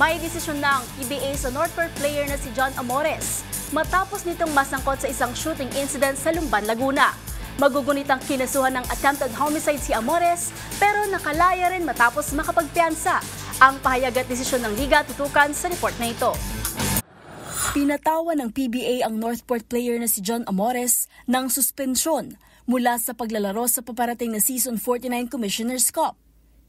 May desisyon ng PBA sa Northport player na si John Amores matapos nitong masangkot sa isang shooting incident sa Lumban, Laguna. Magugunitang kinasuhan ng attempted homicide si Amores pero nakalaya rin matapos makapagpiyansa. Ang pahayag at desisyon ng liga tutukan sa report na ito. Pinatawan ng PBA ang Northport player na si John Amores ng suspensyon mula sa paglalaro sa paparating na Season 49 Commissioner's Cup.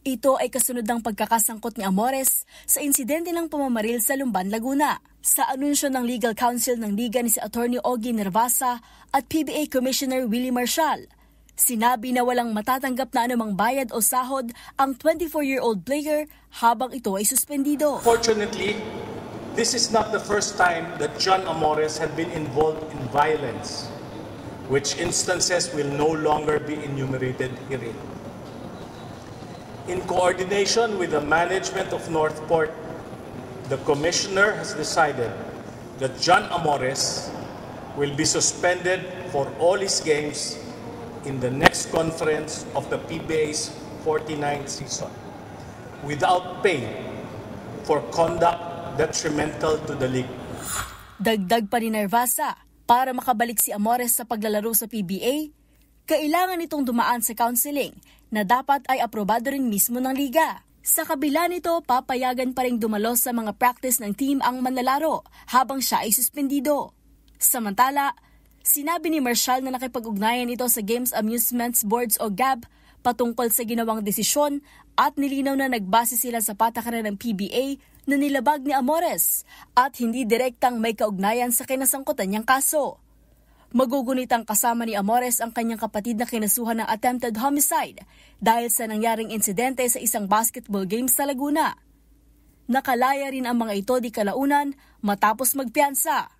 Ito ay kasunod ng pagkakasangkot ni Amores sa insidente ng pamamaril sa Lumban, Laguna. Sa anunsyo ng Legal Counsel ng Liga ni si Attorney Ogie Nervasa at PBA Commissioner Willie Marshall, sinabi na walang matatanggap na anumang bayad o sahod ang 24-year-old player habang ito ay suspendido. Fortunately, this is not the first time that John Amores had been involved in violence, which instances will no longer be enumerated herein. In coordination with the management of Northport, the Commissioner has decided that John Amores will be suspended for all his games in the next conference of the PBA's 49th season without pay for conduct detrimental to the league. Dagdag pa ni Nervasa, para makabalik si Amores sa paglalaro sa PBA, kailangan itong dumaan sa counseling na dapat ay aprobado rin mismo ng liga. Sa kabila nito, papayagan pa rin dumalo sa mga practice ng team ang manlalaro habang siya ay suspendido. Samantala, sinabi ni Marshall na nakipag-ugnayan ito sa Games Amusements Boards o GAB patungkol sa ginawang desisyon at nilinaw na nagbase sila sa patakaran ng PBA na nilabag ni Amores at hindi direktang may kaugnayan sa kinasangkutan niyang kaso. Magugunitang kasama ni Amores ang kanyang kapatid na kinasuhan ng attempted homicide dahil sa nangyaring insidente sa isang basketball game sa Laguna. Nakalaya rin ang mga ito di kalaunan matapos magpiyansa.